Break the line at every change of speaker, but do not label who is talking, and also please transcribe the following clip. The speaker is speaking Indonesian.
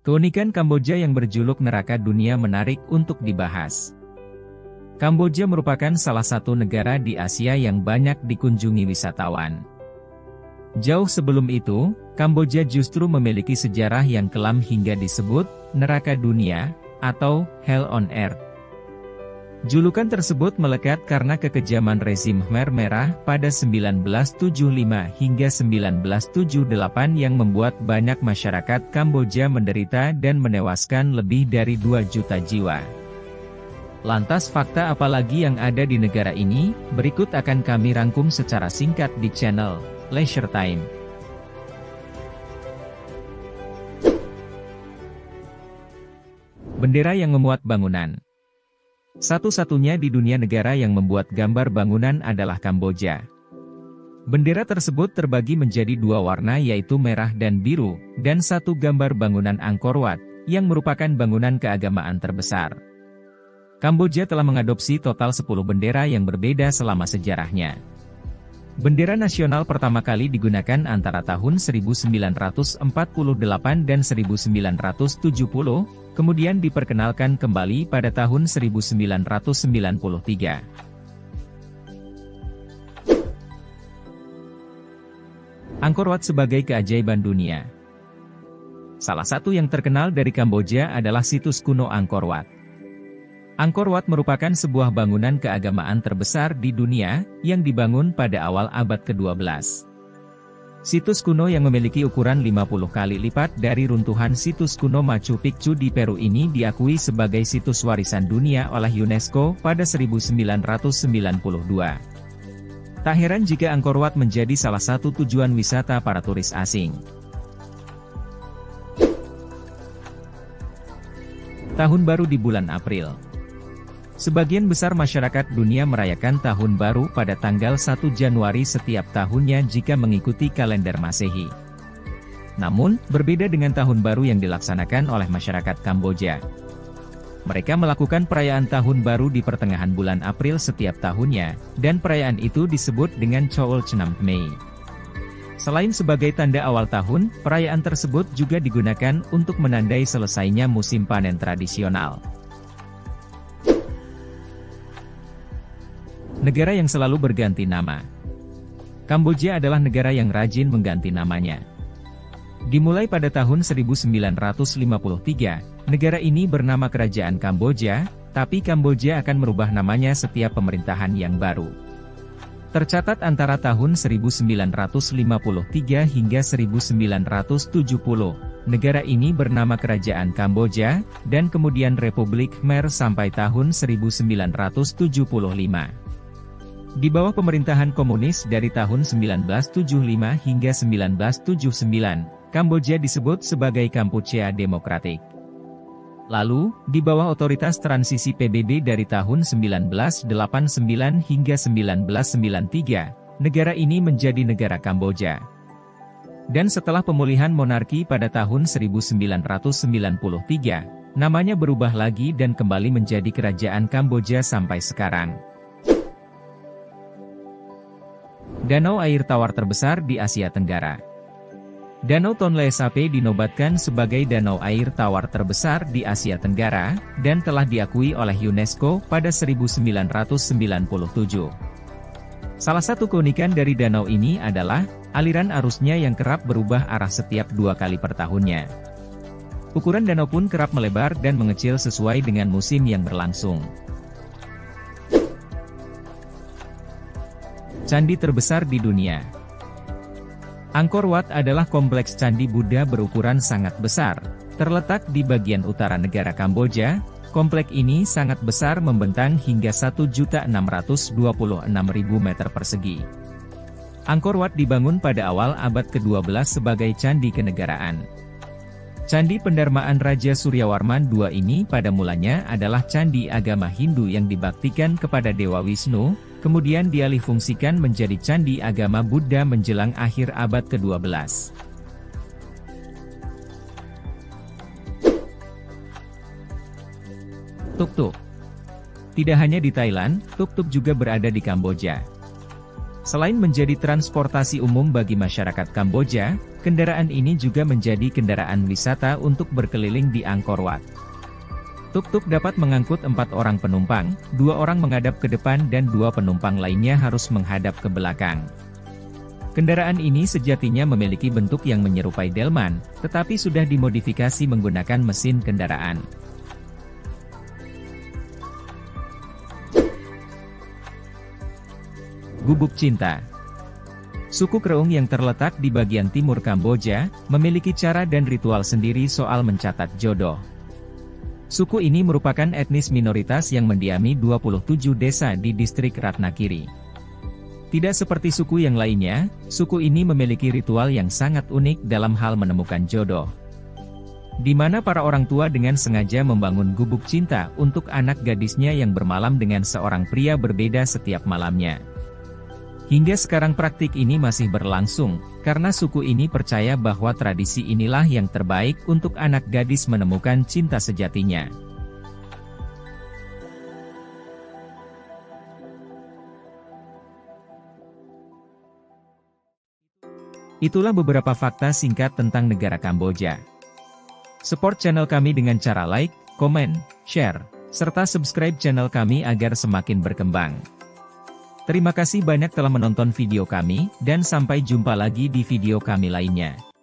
Keunikan Kamboja yang berjuluk neraka dunia menarik untuk dibahas. Kamboja merupakan salah satu negara di Asia yang banyak dikunjungi wisatawan. Jauh sebelum itu, Kamboja justru memiliki sejarah yang kelam hingga disebut neraka dunia atau Hell on Earth. Julukan tersebut melekat karena kekejaman rezim Khmer Merah pada 1975 hingga 1978 yang membuat banyak masyarakat Kamboja menderita dan menewaskan lebih dari 2 juta jiwa. Lantas fakta apa lagi yang ada di negara ini? Berikut akan kami rangkum secara singkat di channel Leisure Time. Bendera yang memuat bangunan. Satu-satunya di dunia negara yang membuat gambar bangunan adalah Kamboja. Bendera tersebut terbagi menjadi 2 warna yaitu merah dan biru, dan 1 gambar bangunan Angkor Wat, yang merupakan bangunan keagamaan terbesar. Kamboja telah mengadopsi total 10 bendera yang berbeda selama sejarahnya. Bendera nasional pertama kali digunakan antara tahun 1948 dan 1970, kemudian diperkenalkan kembali pada tahun 1993. Angkor Wat sebagai keajaiban dunia. Salah satu yang terkenal dari Kamboja adalah situs kuno Angkor Wat. Angkor Wat merupakan sebuah bangunan keagamaan terbesar di dunia, yang dibangun pada awal abad ke-12. Situs kuno yang memiliki ukuran 50 kali lipat dari runtuhan situs kuno Machu Picchu di Peru ini diakui sebagai situs warisan dunia oleh UNESCO pada 1992. Tak heran jika Angkor Wat menjadi salah satu tujuan wisata para turis asing. Tahun baru di bulan April. Sebagian besar masyarakat dunia merayakan Tahun Baru pada tanggal 1 Januari setiap tahunnya jika mengikuti kalender Masehi. Namun, berbeda dengan Tahun Baru yang dilaksanakan oleh masyarakat Kamboja. Mereka melakukan perayaan Tahun Baru di pertengahan bulan April setiap tahunnya, dan perayaan itu disebut dengan Chol Chnam Mei. Selain sebagai tanda awal tahun, perayaan tersebut juga digunakan untuk menandai selesainya musim panen tradisional. Negara yang selalu berganti nama. Kamboja adalah negara yang rajin mengganti namanya. Dimulai pada tahun 1953, negara ini bernama Kerajaan Kamboja, tapi Kamboja akan merubah namanya setiap pemerintahan yang baru. Tercatat antara tahun 1953 hingga 1970, negara ini bernama Kerajaan Kamboja, dan kemudian Republik Khmer sampai tahun 1975. Di bawah pemerintahan komunis dari tahun 1975 hingga 1979, Kamboja disebut sebagai Kampuchea Demokratik. Lalu, di bawah otoritas transisi PBB dari tahun 1989 hingga 1993, negara ini menjadi negara Kamboja. Dan setelah pemulihan monarki pada tahun 1993, namanya berubah lagi dan kembali menjadi Kerajaan Kamboja sampai sekarang. Danau air tawar terbesar di Asia Tenggara. Danau Tonle Sap dinobatkan sebagai danau air tawar terbesar di Asia Tenggara, dan telah diakui oleh UNESCO pada 1997. Salah satu keunikan dari danau ini adalah, aliran arusnya yang kerap berubah arah setiap 2 kali per tahunnya. Ukuran danau pun kerap melebar dan mengecil sesuai dengan musim yang berlangsung. Candi terbesar di dunia. Angkor Wat adalah kompleks candi Buddha berukuran sangat besar, terletak di bagian utara negara Kamboja. Kompleks ini sangat besar membentang hingga 1.626.000 meter persegi. Angkor Wat dibangun pada awal abad ke-12 sebagai candi kenegaraan. Candi pendarmaan Raja Suryawarman II ini pada mulanya adalah candi agama Hindu yang dibaktikan kepada Dewa Wisnu, kemudian dialihfungsikan menjadi candi agama Buddha menjelang akhir abad ke-12. Tuk-tuk. Tidak hanya di Thailand, tuk-tuk juga berada di Kamboja. Selain menjadi transportasi umum bagi masyarakat Kamboja, kendaraan ini juga menjadi kendaraan wisata untuk berkeliling di Angkor Wat. Tuk-tuk dapat mengangkut 4 orang penumpang, 2 orang menghadap ke depan dan 2 penumpang lainnya harus menghadap ke belakang. Kendaraan ini sejatinya memiliki bentuk yang menyerupai delman, tetapi sudah dimodifikasi menggunakan mesin kendaraan. Gubuk Cinta. Suku Kreung yang terletak di bagian timur Kamboja, memiliki cara dan ritual sendiri soal mencatat jodoh. Suku ini merupakan etnis minoritas yang mendiami 27 desa di distrik Ratnakiri. Tidak seperti suku yang lainnya, suku ini memiliki ritual yang sangat unik dalam hal menemukan jodoh. Di mana para orang tua dengan sengaja membangun gubuk cinta untuk anak gadisnya yang bermalam dengan seorang pria berbeda setiap malamnya. Hingga sekarang praktik ini masih berlangsung, karena suku ini percaya bahwa tradisi inilah yang terbaik untuk anak gadis menemukan cinta sejatinya. Itulah beberapa fakta singkat tentang negara Kamboja. Support channel kami dengan cara like, komen, share, serta subscribe channel kami agar semakin berkembang. Terima kasih banyak telah menonton video kami, dan sampai jumpa lagi di video kami lainnya.